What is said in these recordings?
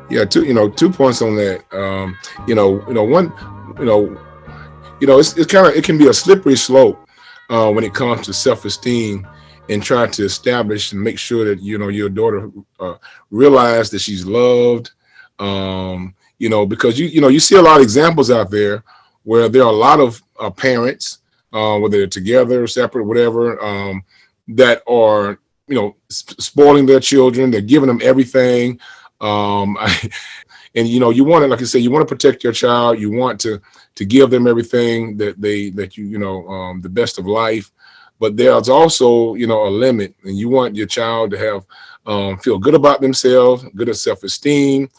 Yeah, 2 points on that. One, you know, it's kind of, it can be a slippery slope when it comes to self-esteem and trying to establish and make sure that your daughter uh, realize that she's loved. Because you see a lot of examples out there where there are a lot of parents, whether they're together, separate, whatever, that are spoiling their children. They're giving them everything. Um, and you want to, like I said, you want to protect your child. You want to give them everything the best of life, but there's also a limit, and you want your child to have feel good about themselves, good at self-esteem.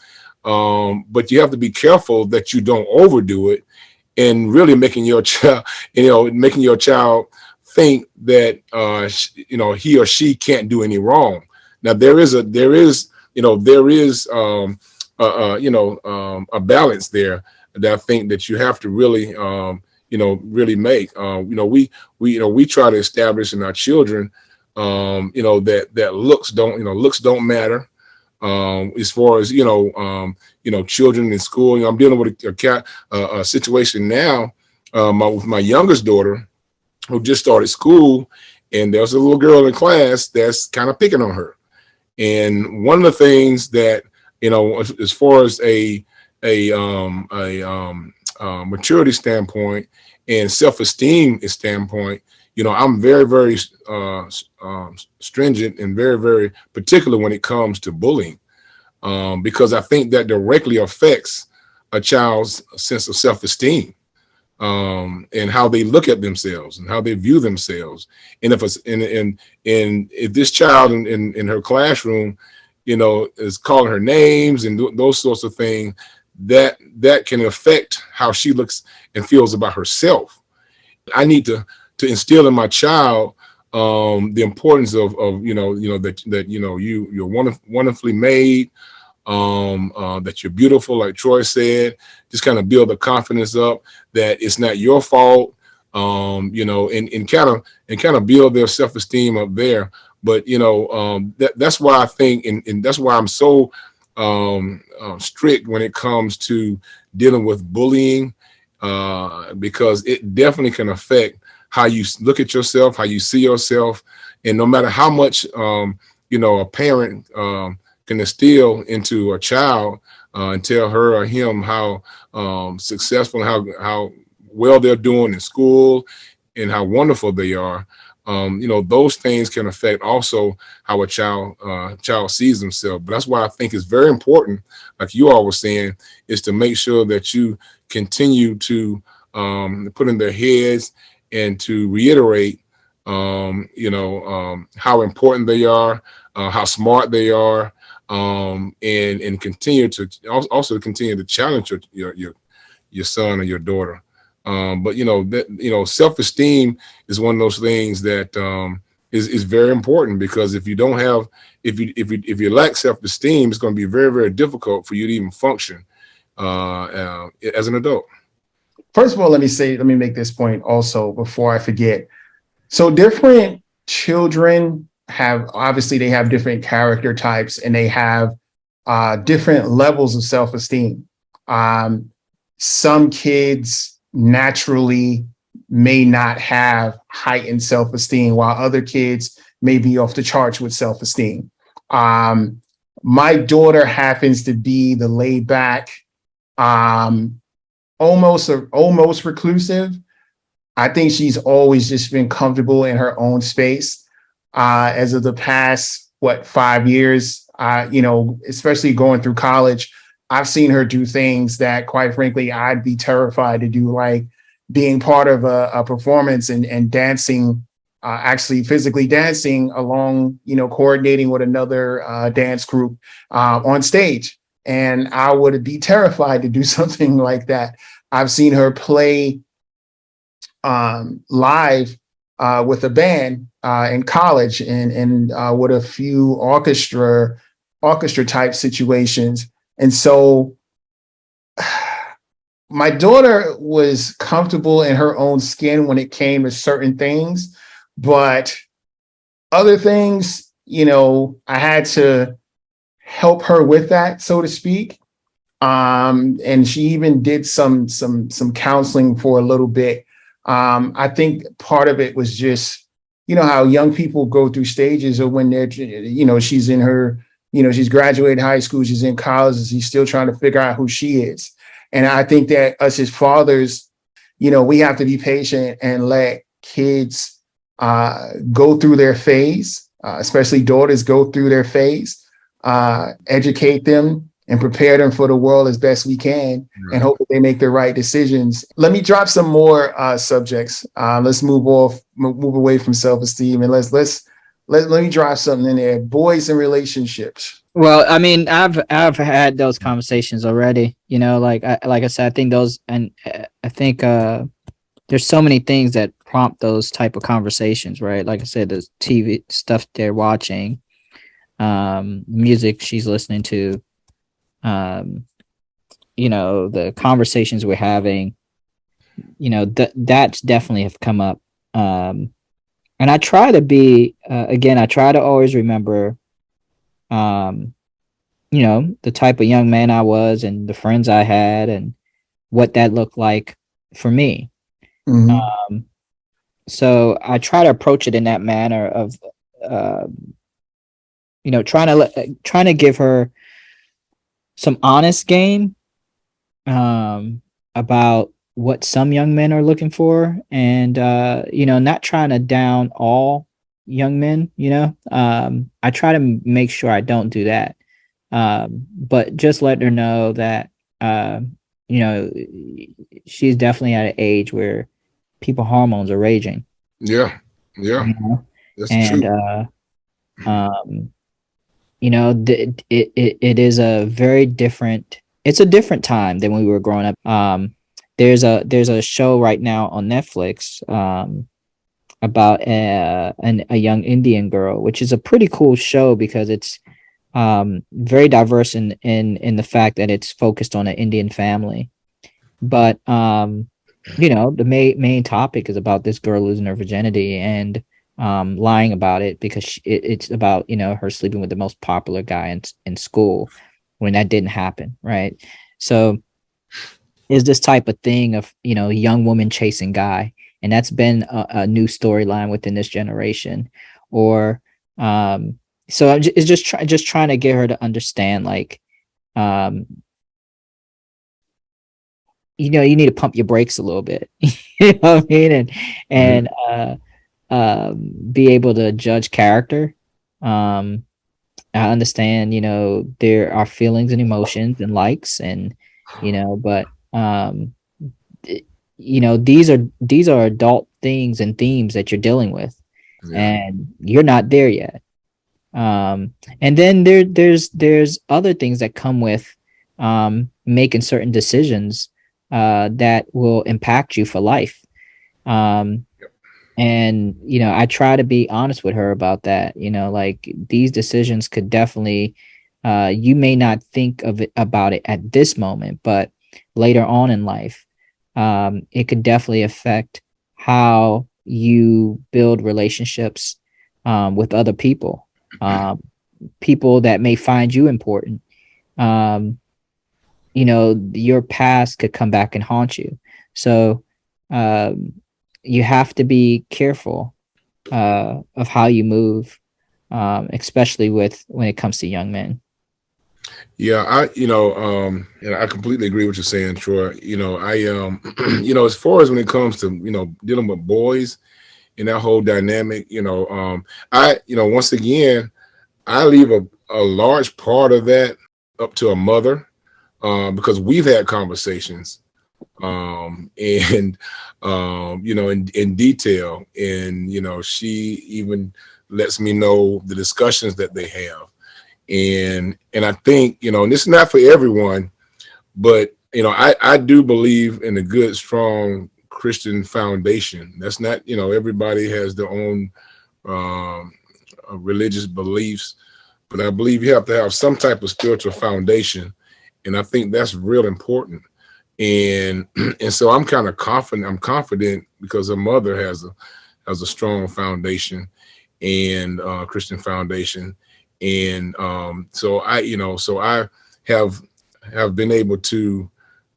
But you have to be careful that you don't overdo it and really making your child making your child think that he or she can't do any wrong. Now there is a balance there that I think that you have to really really make. We try to establish in our children that looks don't matter. As far as children in school. I'm dealing with a situation now with my youngest daughter who just started school, and there's a little girl in class that's kind of picking on her. And one of the things that as far as a maturity standpoint and self-esteem standpoint, I'm very, very stringent and very, very particular when it comes to bullying, because I think that directly affects a child's sense of self-esteem, and how they look at themselves and how they view themselves. And if this child in her classroom, is calling her names and those sorts of things, that can affect how she looks and feels about herself. I need to instill in my child the importance of that you're wonderfully made, that you're beautiful, like Troy said. Just kind of build the confidence up that it's not your fault, and kind of build their self-esteem up there. But that's why I think, and that's why I'm so strict when it comes to dealing with bullying, because it definitely can affect how you look at yourself, how you see yourself. And no matter how much a parent can instill into a child, and tell her or him how successful and how well they're doing in school and how wonderful they are, those things can affect also how a child sees themselves. But that's why I think it's very important, like you all were saying, is to make sure that you continue to put in their heads and to reiterate, how important they are, how smart they are, and continue to also continue to challenge your son or your daughter. But self-esteem is one of those things that is very important, because if you don't have, if you lack self-esteem, it's going to be very, very difficult for you to even function as an adult. First of all, let me make this point also before I forget. So different children they have different character types, and they have different levels of self-esteem. Some kids naturally may not have heightened self-esteem, while other kids may be off the charts with self-esteem. My daughter happens to be the laid back, almost reclusive. I think she's always just been comfortable in her own space. As of the past, 5 years, especially going through college, I've seen her do things that, quite frankly, I'd be terrified to do, like being part of a performance and dancing, actually physically dancing along, coordinating with another dance group on stage. And I would be terrified to do something like that. I've seen her play live with a band in college, and with a few orchestra type situations. And so my daughter was comfortable in her own skin when it came to certain things, but other things I had to help her with that, so to speak. And she even did some counseling for a little bit. I think part of it was just, how young people go through stages of when they're, she's in her, she's graduated high school, she's in college, and she's still trying to figure out who she is. And I think that us as fathers, we have to be patient and let kids go through their phase, especially daughters go through their phase, educate them and prepare them for the world as best we can, and hope that they make the right decisions. Let me drop some more subjects. Let's move away from self-esteem, and let me drop something in there. Boys and relationships. Well, I mean, I've had those conversations already. Like I said, I think those, and I think there's so many things that prompt those type of conversations, right? Like I said, the TV stuff they're watching, music she's listening to, the conversations we're having, that's definitely have come up. And I try to be, again, I try to always remember, the type of young man I was and the friends I had and what that looked like for me. Mm-hmm. So I try to approach it in that manner of, trying to give her some honest game about what some young men are looking for, and not trying to down all young men. I try to make sure I don't do that, but just let her know that she's definitely at an age where people hormones are raging. Yeah, that's and true. it is a very different, it's a different time than when we were growing up. There's a show right now on Netflix about a young Indian girl, which is a pretty cool show because it's very diverse in the fact that it's focused on an Indian family. But the main topic is about this girl losing her virginity and lying about it because it's about her sleeping with the most popular guy in school when that didn't happen, right? So is this type of thing of young woman chasing guy, and that's been a new storyline within this generation. Or so it's just trying to get her to understand, like, you need to pump your brakes a little bit. You know what I mean? And be able to judge character. I understand, there are feelings and emotions and likes, and but these are adult things and themes that you're dealing with, and you're not there yet. And then there's other things that come with making certain decisions that will impact you for life. And I try to be honest with her about that. Like, these decisions could definitely, you may not think about it at this moment, but later on in life, it could definitely affect how you build relationships with other people, people that may find you important. Your past could come back and haunt you. So you have to be careful of how you move, especially when it comes to young men. Yeah, and I completely agree with you saying, Troy. As far as when it comes to dealing with boys and that whole dynamic, once again, I leave a large part of that up to a mother, because we've had conversations, and in detail, and she even lets me know the discussions that they have. And I think, and this is not for everyone, but I do believe in a good, strong Christian foundation. That's not, everybody has their own religious beliefs, but I believe you have to have some type of spiritual foundation, and I think that's real important. And so I'm confident because her mother has a strong foundation. and Christian Foundation. And so I have been able to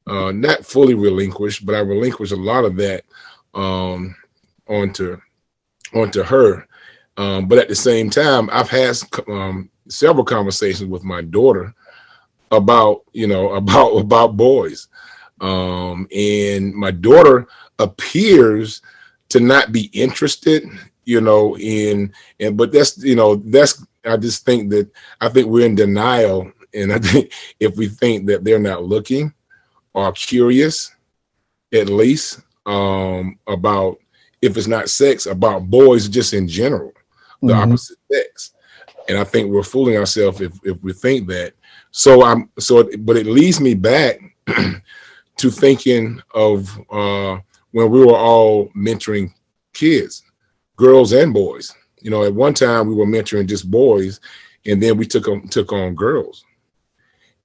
not fully relinquish, but I relinquished a lot of that onto her. But at the same time, I've had several conversations with my daughter about boys. And my daughter appears to not be interested, but I just think that we're in denial. And I think if we think that they're not looking or curious, at least, about, if it's not sex, about boys just in general, the opposite sex. And I think we're fooling ourselves if we think that. But it leads me back to thinking of when we were all mentoring kids, girls and boys. At one time we were mentoring just boys, and then we took on girls.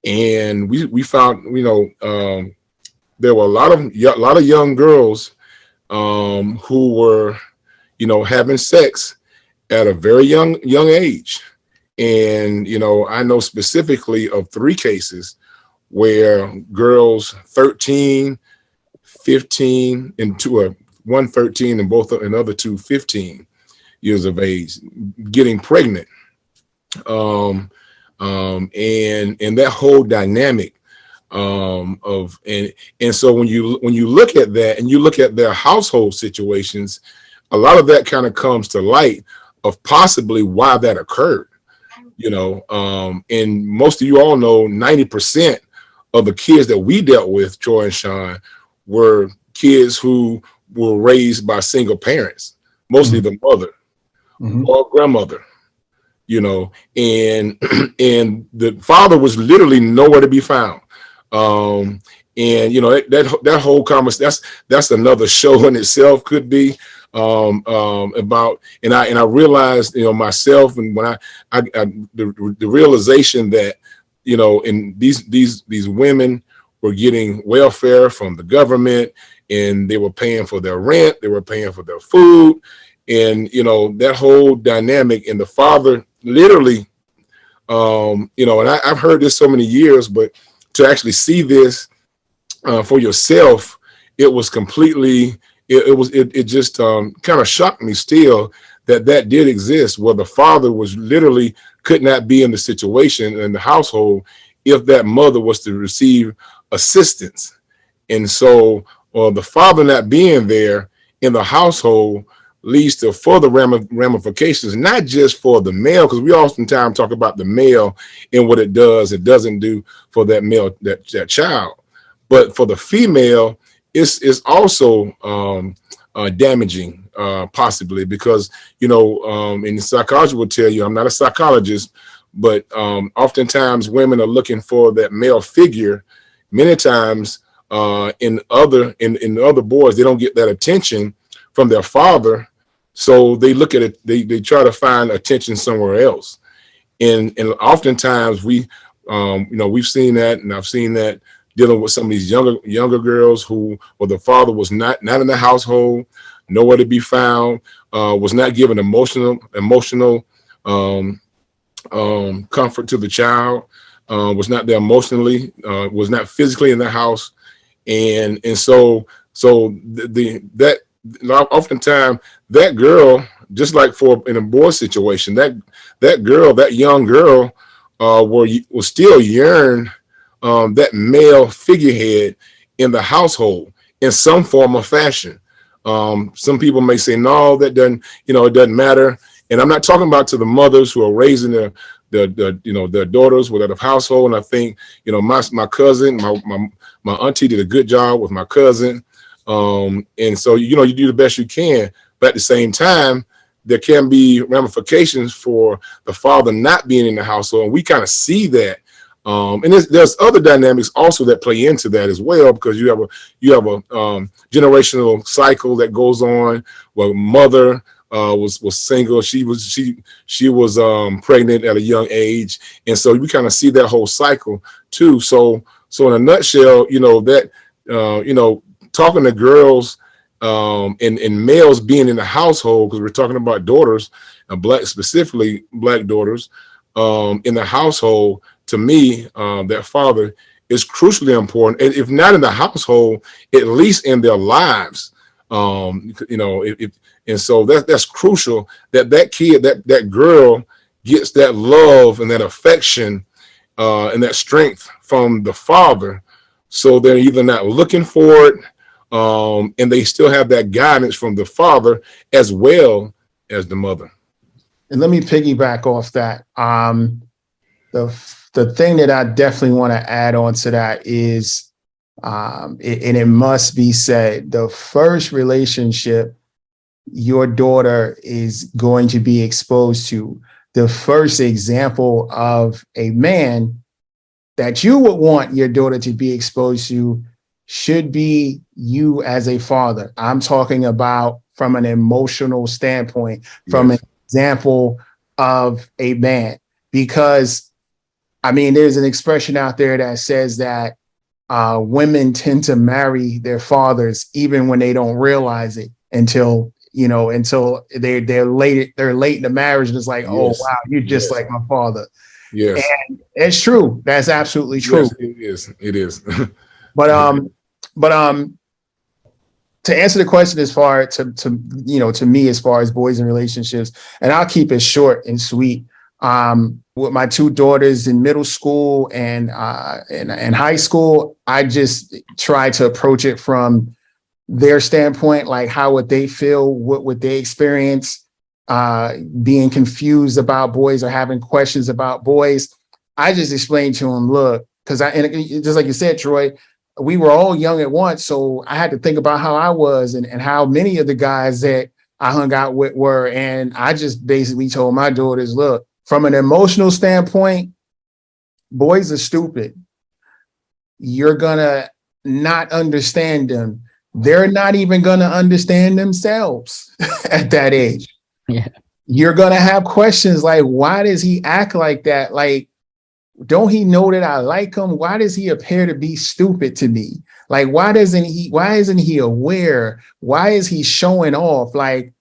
And we found, there were a lot of young girls who were, having sex at a very young age. And, I know specifically of 3 cases where girls 13, 15, and one 13 and other 2 15 years of age getting pregnant. And that whole dynamic and so when you look at that and you look at their household situations, a lot of that kind of comes to light of possibly why that occurred. And most of you all know 90% of the kids that we dealt with, Troy and Sean, were kids who were raised by single parents, mostly the mother or grandmother, and the father was literally nowhere to be found. And that whole conversation, that's another show in itself, could be about, and I realized, myself, and when the realization that, and these women were getting welfare from the government, and they were paying for their rent, they were paying for their food, and that whole dynamic, and the father literally, and I've heard this so many years, but to actually see this for yourself, it was completely, it just kind of shocked me still that did exist, where the father was literally could not be in the situation in the household if that mother was to receive assistance. And so the father not being there in the household leads to further ramifications, not just for the male, because we oftentimes talk about the male and what it doesn't do for that male, that child, but for the female, it's also damaging, possibly, because and psychology will tell you, I'm not a psychologist, but oftentimes women are looking for that male figure. Many times in other boys, they don't get that attention from their father, so they look at it, they try to find attention somewhere else, and oftentimes we've seen that, and I've seen that dealing with some of these younger girls who, well, the father was not in the household, nowhere to be found, was not given emotional comfort to the child, was not there emotionally, was not physically in the house, and so that oftentimes that girl, just like in a boy situation, that young girl will still yearn that male figurehead in the household in some form or fashion. Some people may say, no, that doesn't, it doesn't matter. And I'm not talking about to the mothers who are raising their daughters without a household. And I think, my cousin, my auntie did a good job with my cousin. And so, you do the best you can, but at the same time, there can be ramifications for the father not being in the household. And we kind of see that. And there's other dynamics also that play into that as well, because you have a generational cycle that goes on where mother was single. She was pregnant at a young age. And so we kind of see that whole cycle too. So in a nutshell, talking to girls and males being in the household, because we're talking about daughters, black, specifically black daughters, in the household, to me, that father is crucially important. And if not in the household, at least in their lives. And so that's crucial, that kid, that girl gets that love and that affection, and that strength from the father. So they're either not looking for it, and they still have that guidance from the father as well as the mother. And let me piggyback off that. The thing that I definitely want to add on to that is, and it must be said, the first relationship your daughter is going to be exposed to, the first example of a man that you would want your daughter to be exposed to, should be you as a father. I'm talking about from an emotional standpoint, from an example of a man, because I mean, there's an expression out there that says that women tend to marry their fathers even when they don't realize it, until they're late in the marriage, and it's like, oh wow, you're just like my father. Yes, and it's true. That's absolutely true. Yes, it is. But to answer the question, as far to me, as far as boys and relationships, and I'll keep it short and sweet. With my two daughters in middle school and high school, I just try to approach it from their standpoint, like how would they feel, what would they experience, being confused about boys or having questions about boys. I just explained to them, look, because just like you said, Troy, we were all young at once, so I had to think about how I was and how many of the guys that I hung out with were, and I just basically told my daughters, look, from an emotional standpoint, boys are stupid. You're gonna not understand them. They're not even gonna understand themselves at that age. Yeah. You're gonna have questions like, why does he act like that? Like, don't he know that I like him? Why does he appear to be stupid to me? Like, why isn't he aware? Why is he showing off? Like,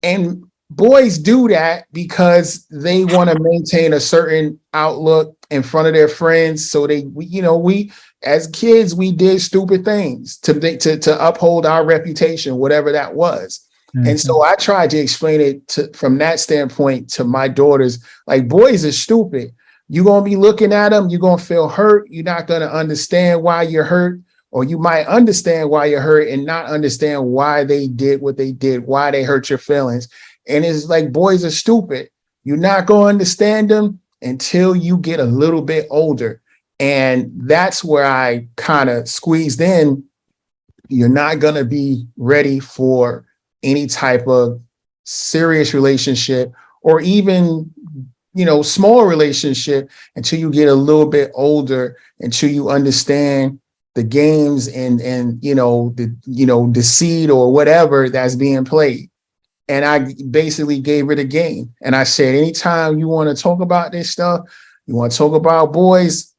and boys do that because they want to maintain a certain outlook in front of their friends. So we as kids, we did stupid things to uphold our reputation, whatever that was. Mm-hmm. And so I tried to explain it from that standpoint to my daughters, like, boys are stupid. You're going to be looking at them. You're going to feel hurt. You're not going to understand why you're hurt, or you might understand why you're hurt and not understand why they did what they did, why they hurt your feelings. And it's like, boys are stupid. You're not going to understand them until you get a little bit older. And that's where I kind of squeezed in. You're not going to be ready for any type of serious relationship, or even small relationship, until you get a little bit older, until you understand the games and the seed or whatever that's being played. And I basically gave her the game. And I said, anytime you want to talk about this stuff, you want to talk about boys,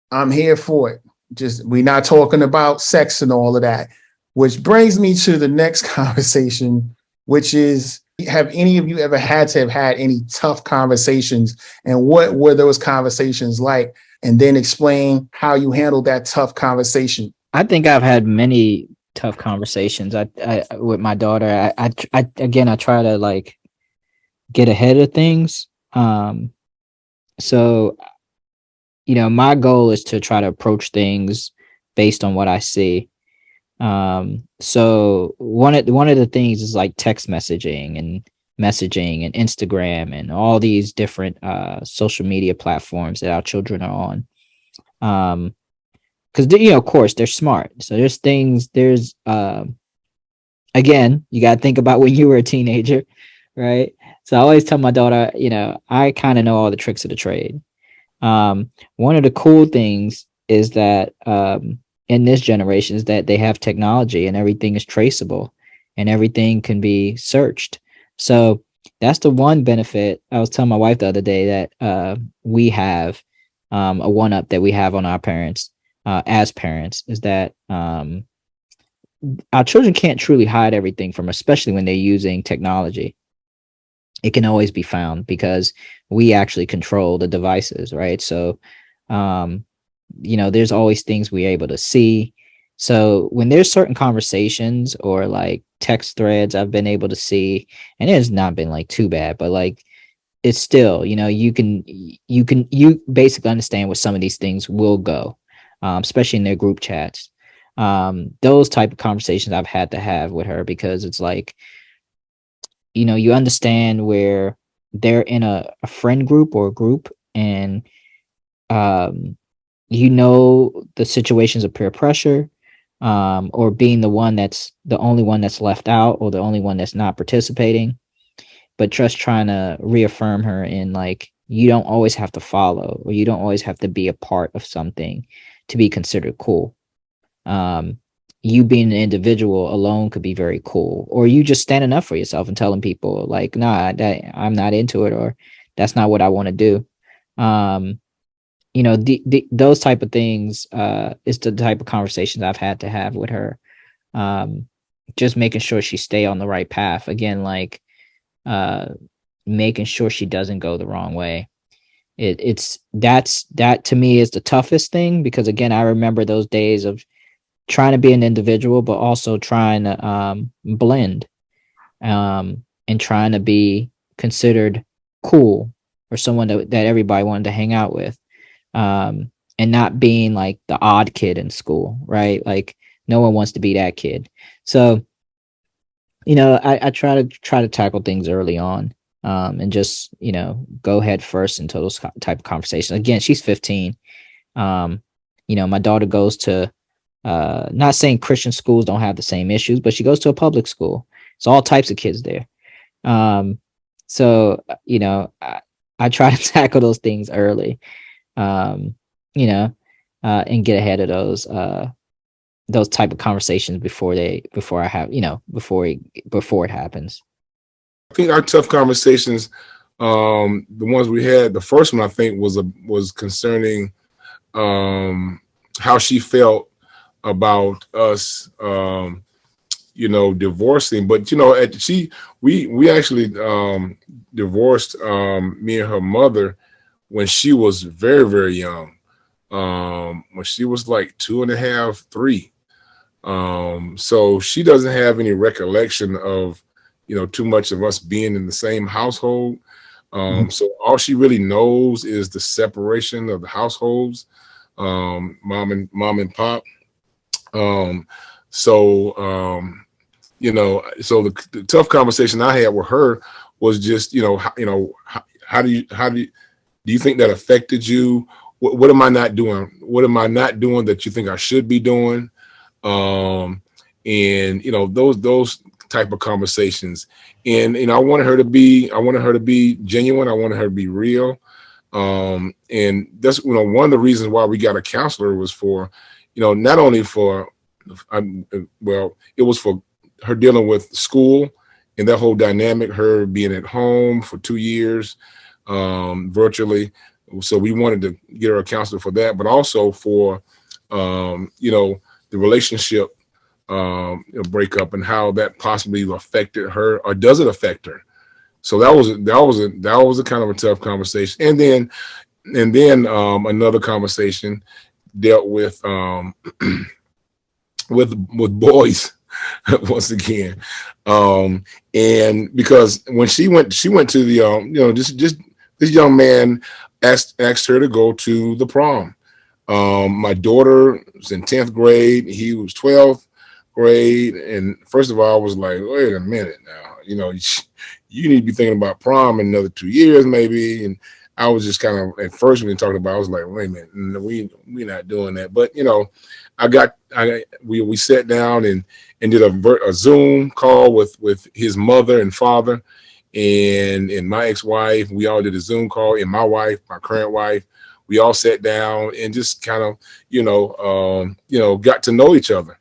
I'm here for it. Just, we're not talking about sex and all of that, which brings me to the next conversation, which is, have any of you ever had to have had any tough conversations, and what were those conversations like? And then explain how you handled that tough conversation. I think I've had many tough conversations. I with my daughter. I try to like get ahead of things. So my goal is to try to approach things based on what I see. So one of the things is like text messaging and Instagram and all these different social media platforms that our children are on. Because of course they're smart. So again, you got to think about when you were a teenager, right? So I always tell my daughter, I kind of know all the tricks of the trade. One of the cool things is that in this generation is that they have technology and everything is traceable and everything can be searched. So that's the one benefit. I was telling my wife the other day that we have a one-up that we have on our parents as parents, is that our children can't truly hide everything from, especially when they're using technology. it can always be found because we actually control the devices, right? So, um, there's always things we're able to see. So when there's certain conversations or like text threads I've been able to see, and it has not been like too bad, but like it's still, you basically understand where some of these things will go, especially in their group chats. Those type of conversations I've had to have with her because it's like, you understand where they're in a friend group or a group, and um, the situations of peer pressure, or being the one that's the only one that's left out or the only one that's not participating, but just trying to reaffirm her in like, you don't always have to follow or you don't always have to be a part of something to be considered cool. Um, you being an individual alone could be very cool, or you just standing up for yourself and telling people like, nah, I'm not into it, or that's not what I want to do. Um, those type of things is the type of conversations I've had to have with her. Um, just making sure she stay on the right path. Again, like uh, making sure she doesn't go the wrong way. That to me is the toughest thing, because again, I remember those days of trying to be an individual, but also trying to blend, and trying to be considered cool or someone that everybody wanted to hang out with, and not being like the odd kid in school, right? Like no one wants to be that kid. So, I try to tackle things early on, and just, go head first into those type of conversations. Again, she's 15. My daughter goes to, not saying Christian schools don't have the same issues, but she goes to a public school. It's all types of kids there. So, I try to tackle those things early, um, and get ahead of those type of conversations before I have, before it happens. I think our tough conversations, the ones we had, the first one I think was concerning how she felt about us, divorcing. But we actually divorced, me and her mother, when she was very, very young. When she was like 2.5, 3. So she doesn't have any recollection of, too much of us being in the same household. So all she really knows is the separation of the households, mom and pop. So the tough conversation I had with her was just, how do you think that affected you? What am I not doing? What am I not doing that you think I should be doing? And those type of conversations. And I wanted her to be genuine. I wanted her to be real. And that's one of the reasons why we got a counselor was for, not only for, it was for her dealing with school and that whole dynamic, her being at home for 2 years, virtually. So we wanted to get her a counselor for that, but also for, the relationship breakup and how that possibly affected her, or does it affect her? So that was a kind of a tough conversation. And then another conversation dealt with with boys once again, and because when she went to the just this young man asked her to go to the prom. My daughter was in 10th grade. He was 12th grade. And first of all, I was like, wait a minute now, you need to be thinking about prom in another 2 years, maybe. And I was just kind of, at first when we talked about it, I was like, wait a minute, we're not doing that. But, we sat down and did a Zoom call with his mother and father and my ex-wife. We all did a Zoom call, and my wife, my current wife. We all sat down and just kind of, got to know each other,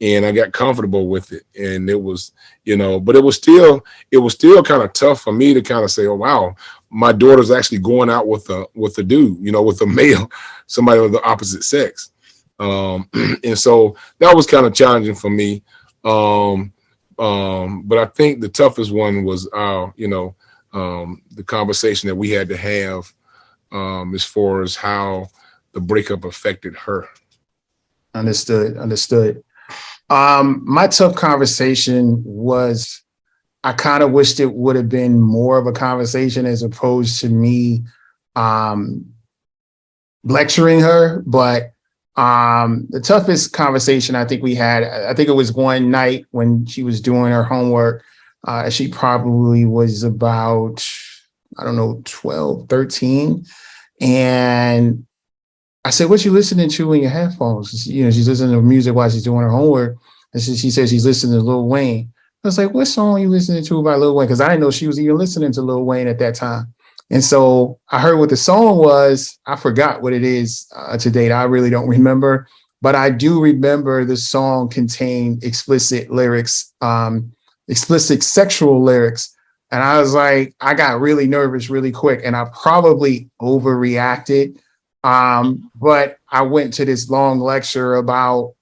and I got comfortable with it. And it was, but it was still kind of tough for me to kind of say, oh, wow, my daughter's actually going out with a dude, with a male, somebody of the opposite sex. And so that was kind of challenging for me. But I think the toughest one was the conversation that we had to have as far as how the breakup affected her. Understood. My tough conversation was, I kind of wished it would have been more of a conversation as opposed to me lecturing her. But the toughest conversation I think we had, I think it was one night when she was doing her homework. She probably was about, I don't know, 12, 13. And I said, "What you listening to in your headphones?" You know, she's listening to music while she's doing her homework. And she said she's listening to Lil Wayne. I was like, "What song are you listening to by Lil Wayne?" Because I didn't know she was even listening to Lil Wayne at that time. And so I heard what the song was. I forgot what it is to date. I really don't remember. But I do remember the song contained explicit lyrics, explicit sexual lyrics. And I was like, I got really nervous really quick. And I probably overreacted. But I went to this long lecture about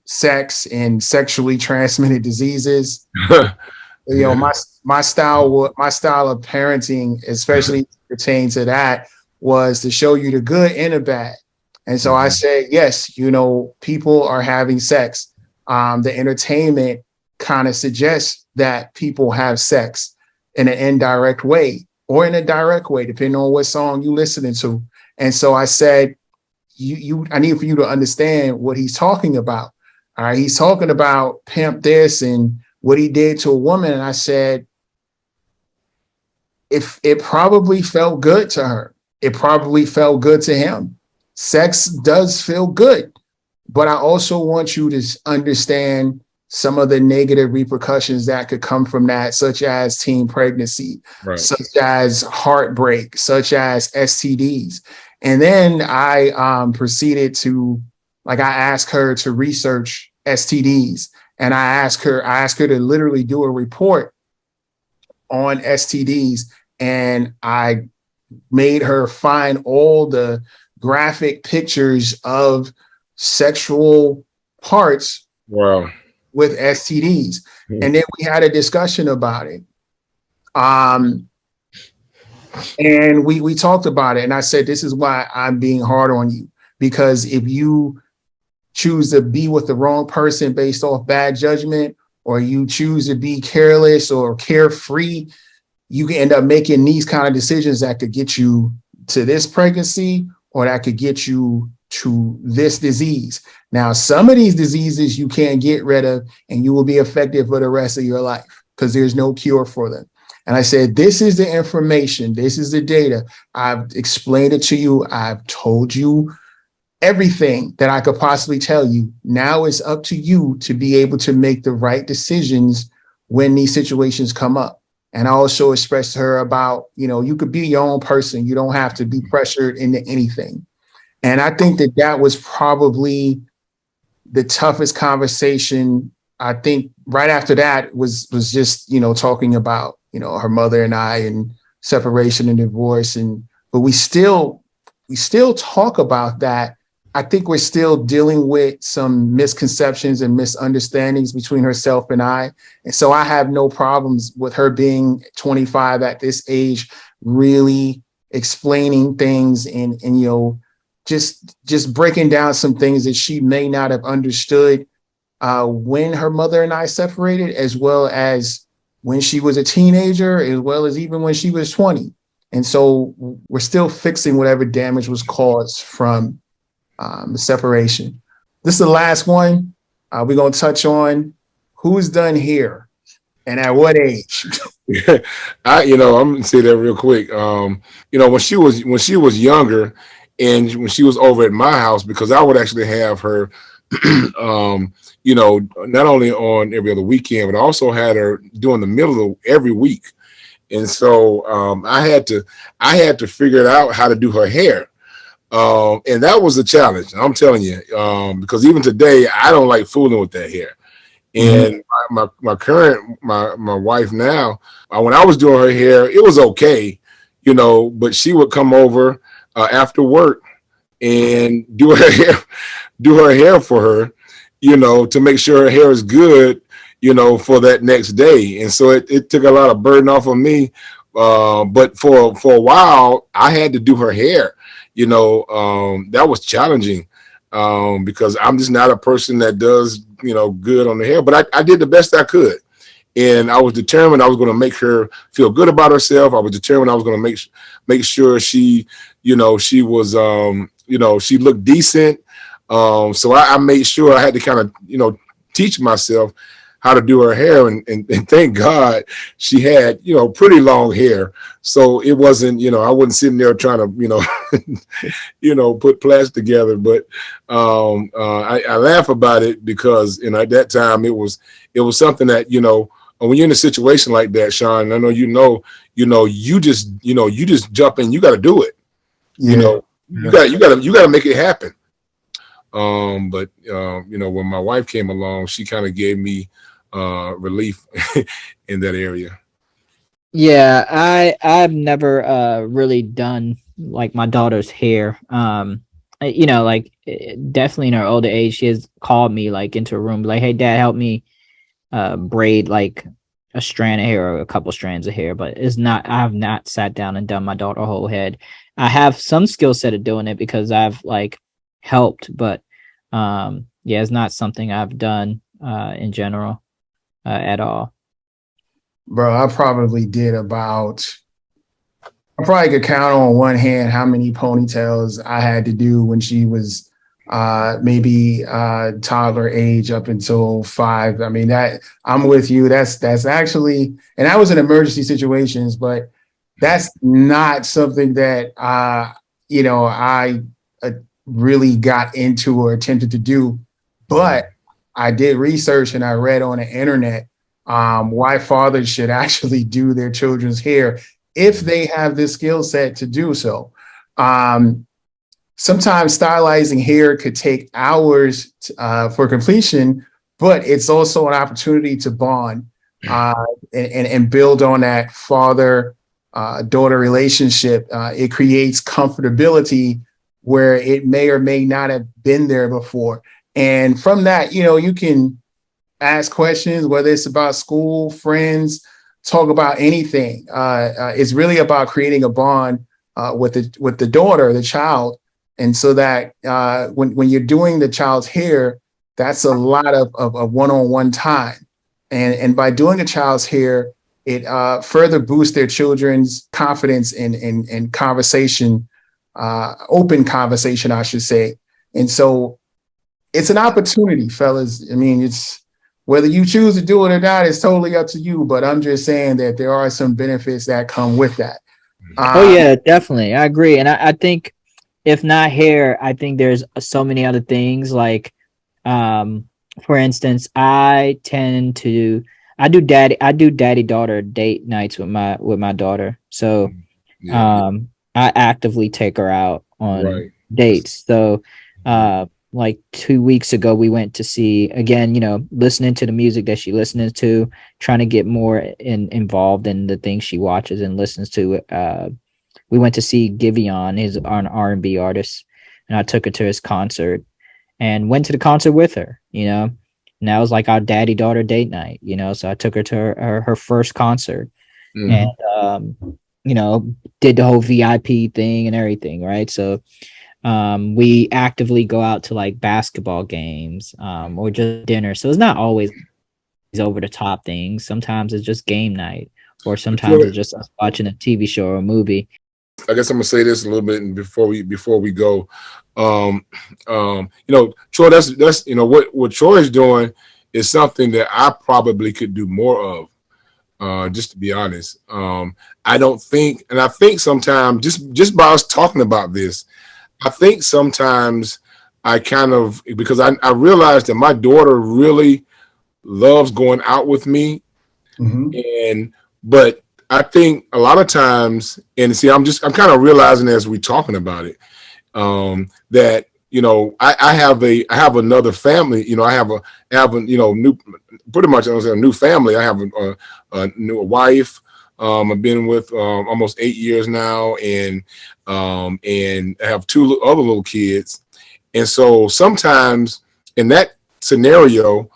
sex and sexually transmitted diseases. You know, my style of parenting, especially pertaining to that, was to show you the good and the bad. And so I said, yes, you know, people are having sex. The entertainment kind of suggests that people have sex in an indirect way or in a direct way, depending on what song you're listening to. And so I said, I need for you to understand what he's talking about. All right, he's talking about pimp this and what he did to a woman. And I said, if it probably felt good to her, it probably felt good to him. Sex does feel good, but I also want you to understand some of the negative repercussions that could come from that, such as teen pregnancy, right, such as heartbreak, such as STDs. And then I proceeded to, I asked her to research STDs, and I asked her to literally do a report on STDs, and I made her find all the graphic pictures of sexual parts, wow, with STDs. Mm-hmm. And then we had a discussion about it. And we talked about it, and I said, this is why I'm being hard on you, because if you choose to be with the wrong person based off bad judgment, or you choose to be careless or carefree, you can end up making these kind of decisions that could get you to this pregnancy, or that could get you to this disease. Now, some of these diseases you can't get rid of, and you will be affected for the rest of your life because there's no cure for them. And I said, this is the information. This is the data. I've explained it to you. I've told you everything that I could possibly tell you. Now it's up to you to be able to make the right decisions when these situations come up. And I also expressed to her about, you know, you could be your own person. You don't have to be pressured into anything. And I think that was probably the toughest conversation. I think right after that was just, you know, talking about, you know, her mother and I and separation and divorce. But we still talk about that. I think we're still dealing with some misconceptions and misunderstandings between herself and I. And so I have no problems with her being 25 at this age, really explaining things and you know, just breaking down some things that she may not have understood when her mother and I separated, as well as when she was a teenager, as well as even when she was 20. And so we're still fixing whatever damage was caused from the separation. This is the last one. We're going to touch on who's done here and at what age. I'm going to say that real quick. When she was younger, and when she was over at my house, because I would actually have her, not only on every other weekend, but I also had her during the middle of every week. And so I had to figure out how to do her hair. And that was a challenge, I'm telling you, because even today, I don't like fooling with that hair. And my wife now, when I was doing her hair, it was okay, but she would come over after work and do her hair for her, to make sure her hair is good, for that next day. And so it took a lot of burden off of me. But for a while, I had to do her hair. That was challenging because I'm just not a person that does, good on the hair. But I did the best I could. And I was determined I was going to make her feel good about herself. I was determined I was going to make sure she, she was, she looked decent. So I made sure I had to kind of, teach myself how to do her hair. And thank God she had, pretty long hair. So it wasn't, I wasn't sitting there trying to, put plaits together. But I laugh about it because, at that time it was something that, when you're in a situation like that, Sean, I know you just jump in, you got to do it. Yeah. You got to make it happen. But when my wife came along, she kind of gave me relief in that area. Yeah, I've never really done like my daughter's hair. Definitely in her older age, she has called me like into a room, like, "Hey, Dad, help me braid like a strand of hair or a couple strands of hair." But I have not sat down and done my daughter whole head. I have some skill set of doing it because I've like helped, but it's not something I've done in general at all. Bro, I probably could count on one hand how many ponytails I had to do when she was maybe toddler age up until 5. I mean, that I'm with you. That's actually, and I was in emergency situations, but that's not something that I really got into or attempted to do. But I did research and I read on the internet why fathers should actually do their children's hair if they have the skill set to do so. Sometimes stylizing hair could take hours for completion, but it's also an opportunity to bond and build on that father-daughter relationship. It creates comfortability where it may or may not have been there before. And from that, you can ask questions, whether it's about school, friends, talk about anything. It's really about creating a bond with the daughter, the child. And so that when you're doing the child's hair, that's a lot of one-on-one time. And by doing a child's hair, it further boosts their children's confidence in conversation, open conversation, I should say. And so it's an opportunity, fellas. I mean, it's whether you choose to do it or not, it's totally up to you. But I'm just saying that there are some benefits that come with that. Oh yeah, definitely. I agree. And I think if not hair, I think there's so many other things like, for instance, I do daddy daughter date nights with my daughter. So, I actively take her out on dates. So, like 2 weeks ago, we went to see, again, listening to the music that she listens to, trying to get more involved in the things she watches and listens to. We went to see Giveon, he's an R&B artist, and I took her to his concert and went to the concert with her, and that was like our daddy-daughter date night, so I took her to her first concert and, did the whole VIP thing and everything, right? So we actively go out to like basketball games or just dinner. So it's not always over the top things. Sometimes it's just game night, or sometimes it's just us watching a TV show or a movie. I guess I'm gonna say this a little bit before we go. Troy, that's what Troy is doing is something that I probably could do more of. Just to be honest, I don't think, and I think sometimes just by us talking about this, I think sometimes I kind of, because I realized that my daughter really loves going out with me, but I think a lot of times, and see, I'm kind of realizing as we're talking about it, that I have another family. I have a new, pretty much I was a new family. I have a new wife. I've been with almost 8 years now, and I have 2 other little kids. And so sometimes in that scenario,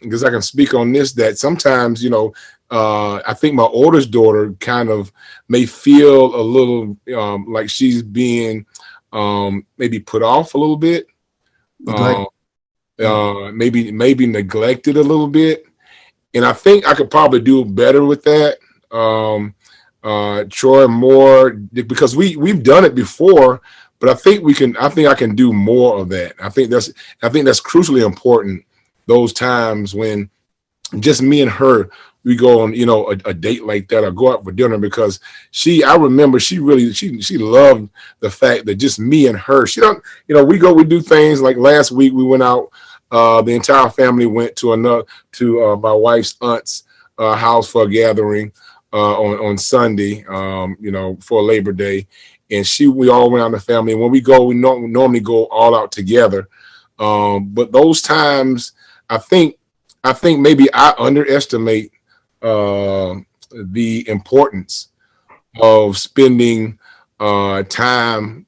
because I can speak on this, that sometimes, I think my oldest daughter kind of may feel a little like she's being maybe put off a little bit, Neglect. maybe neglected a little bit. And I think I could probably do better with that. Troy, more, because we've done it before, but I think I can do more of that. I think that's crucially important. Those times when just me and her, we go on, a date like that or go out for dinner, because I remember she loved the fact that just me and her, she don't, we do things like last week we went out, the entire family went to my wife's aunt's house for a gathering on Sunday, for Labor Day. And we all went out in the family. And when we go, we normally go all out together. But those times, I think maybe I underestimate the importance of spending time,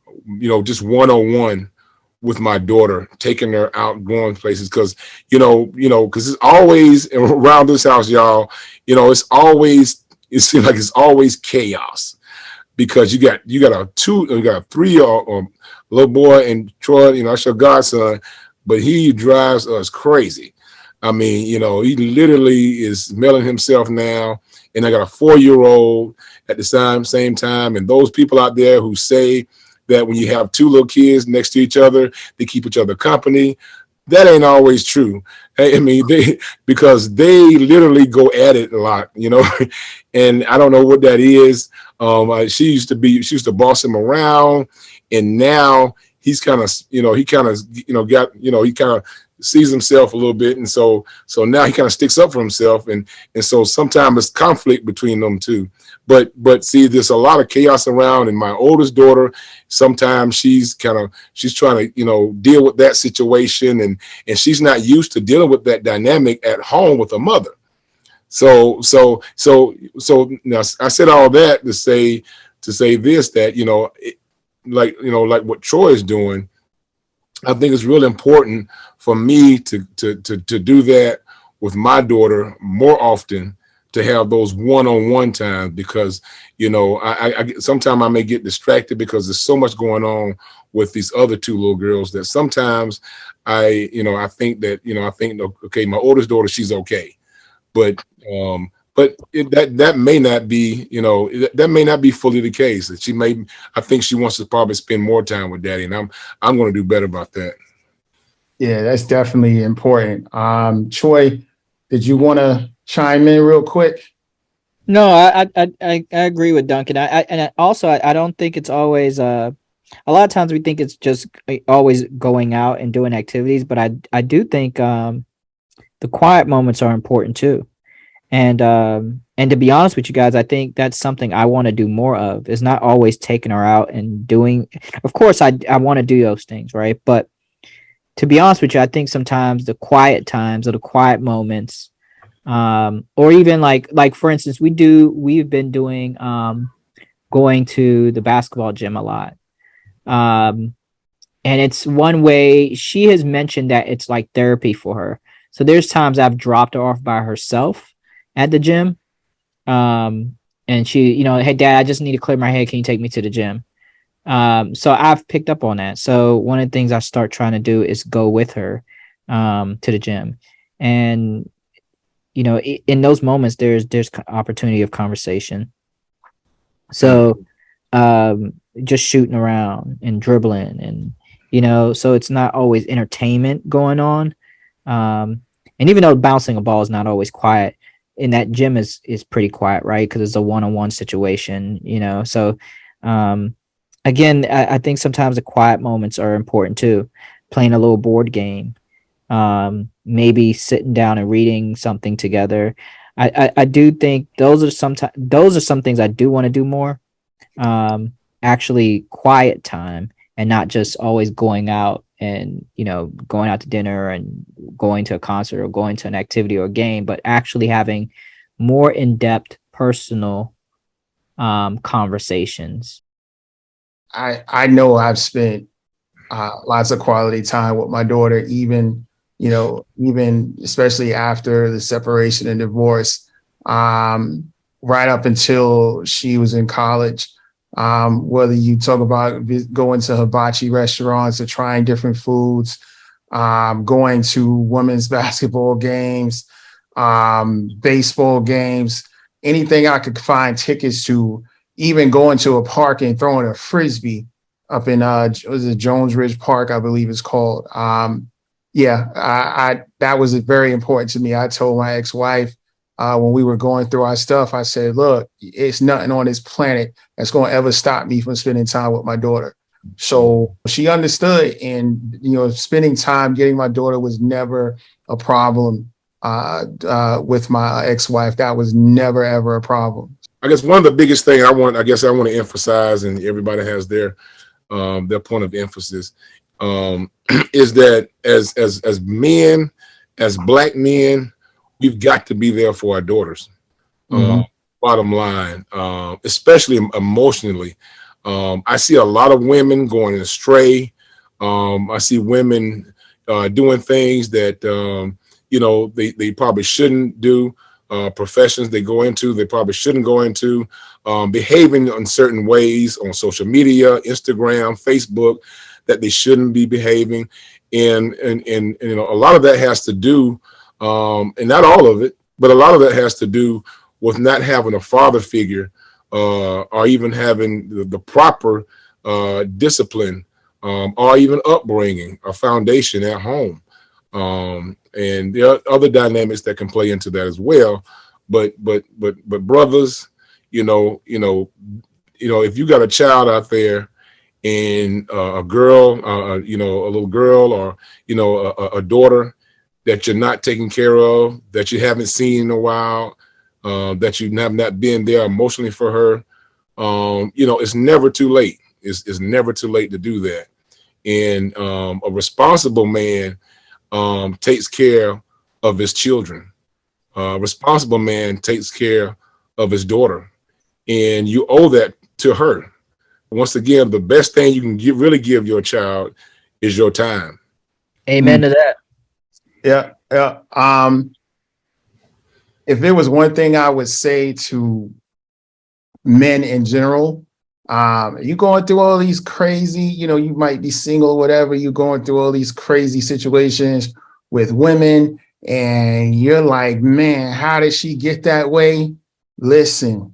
just one-on-one with my daughter, taking her out, going places, because because it's always around this house, y'all. It seems like it's always chaos, because you got a 3-year-old little boy, and Troy, that's your godson, but he drives us crazy. I mean, he literally is mailing himself now, and I got a 4-year-old at the same time, and those people out there who say that when you have 2 little kids next to each other, they keep each other company. That ain't always true. I mean, because they literally go at it a lot, and I don't know what that is. She used to boss him around, and now he's kind of, he kind of sees himself a little bit, and so now he kind of sticks up for himself, and so sometimes it's conflict between them two. But see, there's a lot of chaos around, and my oldest daughter, sometimes she's trying to deal with that situation, and she's not used to dealing with that dynamic at home with her mother. So now I said all that to say this, that like what Troy is doing, I think it's really important for me to do that with my daughter more often, to have those one-on-one times, because I sometimes I may get distracted because there's so much going on with these other 2 little girls, that sometimes I think okay, my oldest daughter, she's okay, but that may not be, that may not be fully the case. That I think she wants to probably spend more time with daddy, and I'm going to do better about that. Yeah, that's definitely important. Troy, did you want to chime in real quick? No, I agree with Duncan. I don't think it's always a lot of times we think it's just always going out and doing activities, but I do think the quiet moments are important too. And to be honest with you guys, I think that's something I want to do more of, is not always taking her out and doing. Of course, I want to do those things, right? But to be honest with you, I think sometimes the quiet times or the quiet moments, or even like for instance, we've been doing going to the basketball gym a lot. And it's one way. She has mentioned that it's like therapy for her. So there's times I've dropped her off by herself at the gym. And she, hey dad, I just need to clear my head. Can you take me to the gym? So I've picked up on that. So one of the things I start trying to do is go with her to the gym. And, in those moments, there's opportunity of conversation. So just shooting around and dribbling, and, so it's not always entertainment going on. And even though bouncing a ball is not always quiet, in that gym is pretty quiet, right? Because it's a one-on-one situation, so again, I think sometimes the quiet moments are important too. Playing a little board game, maybe sitting down and reading something together. I do think those are some things I do want to do more. Actually quiet time, and not just always going out and going out to dinner and going to a concert or going to an activity or a game, but actually having more in-depth personal conversations. I know I've spent lots of quality time with my daughter, even even especially after the separation and divorce, right up until she was in college. Whether you talk about going to hibachi restaurants or trying different foods, going to women's basketball games, baseball games, anything I could find tickets to, even going to a park and throwing a frisbee up in was it Jones Ridge Park, I believe it's called. I that was very important to me. I told my ex-wife when we were going through our stuff, I said, look, it's nothing on this planet that's going to ever stop me from spending time with my daughter. So she understood, and spending time getting my daughter was never a problem with my ex-wife. That was never ever a problem. I guess one of the biggest thing I want to emphasize, and everybody has their point of emphasis, is that as men, as Black men, we've got to be there for our daughters. Bottom line, especially emotionally. I see a lot of women going astray. I see women doing things that they probably shouldn't do. Professions they go into, they probably shouldn't go into. Behaving in certain ways on social media, Instagram, Facebook, that they shouldn't be behaving. And a lot of that has to do, and not all of it, but a lot of that has to do with not having a father figure, or even having the proper discipline, or even upbringing, a foundation at home. And there are other dynamics that can play into that as well. But brothers, if you got a child out there, and a girl, a little girl, or a daughter that you're not taking care of, that you haven't seen in a while, that you have not been there emotionally for her, it's never too late. It's never too late to do that. And a responsible man takes care of his children. A responsible man takes care of his daughter, and you owe that to her. Once again, the best thing you can really give your child is your time. Amen to that. Yeah. If there was one thing I would say to men in general, you going through all these crazy, you might be single or whatever, you going through all these crazy situations with women, and you're like, man, how did she get that way? Listen,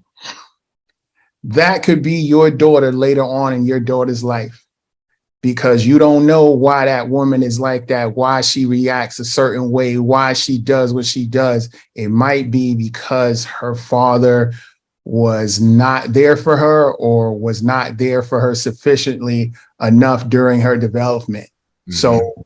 that could be your daughter later on in your daughter's life, because you don't know why that woman is like that, why she reacts a certain way, why she does what she does. It might be because her father was not there for her, or was not there for her sufficiently enough during her development. So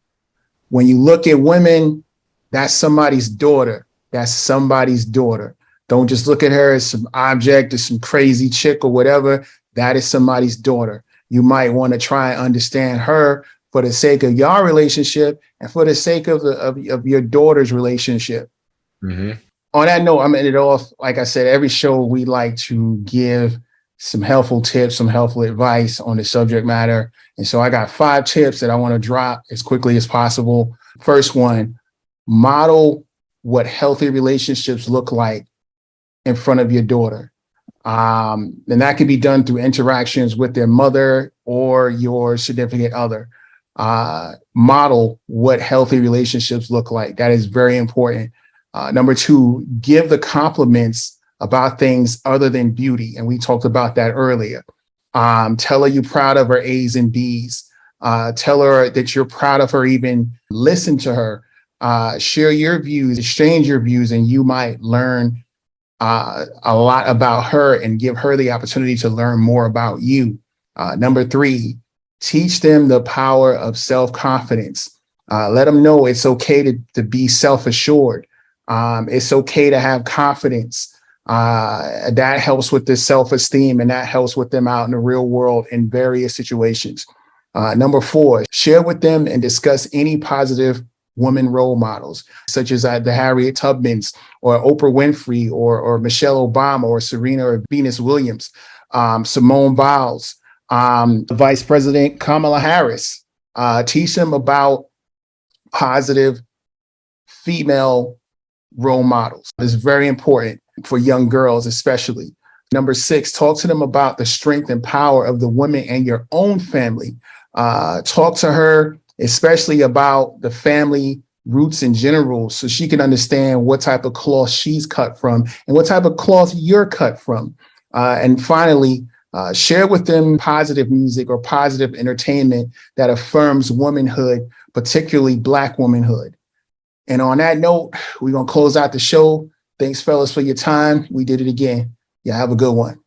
when you look at women, that's somebody's daughter. That's somebody's daughter. Don't just look at her as some object or some crazy chick or whatever. That is somebody's daughter. You might want to try and understand her for the sake of your relationship and for the sake of your daughter's relationship. On that note, I'm ending it off. Like I said, every show we like to give some helpful tips, some helpful advice on the subject matter. And so I got 5 tips that I want to drop as quickly as possible. First one, model what healthy relationships look like in front of your daughter. And that can be done through interactions with their mother or your significant other. Model what healthy relationships look like. That is very important. Number 2, give the compliments about things other than beauty. And we talked about that earlier. Tell her you're proud of her A's and B's. Tell her that you're proud of her, even listen to her. Share your views, exchange your views, and you might learn a lot about her and give her the opportunity to learn more about you. Number 3, teach them the power of self-confidence. Let them know it's okay to be self-assured. It's okay to have confidence. That helps with their self-esteem, and that helps with them out in the real world in various situations. Number 4, share with them and discuss any positive women role models, such as the Harriet Tubmans or Oprah Winfrey or Michelle Obama or Serena or Venus Williams, Simone Biles, Vice President Kamala Harris. Teach them about positive female role models. It's very important for young girls, especially. Number 6, talk to them about the strength and power of the women and your own family. Talk to her, especially about the family roots in general, so she can understand what type of cloth she's cut from and what type of cloth you're cut from. And finally, share with them positive music or positive entertainment that affirms womanhood, particularly Black womanhood. And on that note, we're going to close out the show. Thanks, fellas, for your time. We did it again. Yeah, have a good one.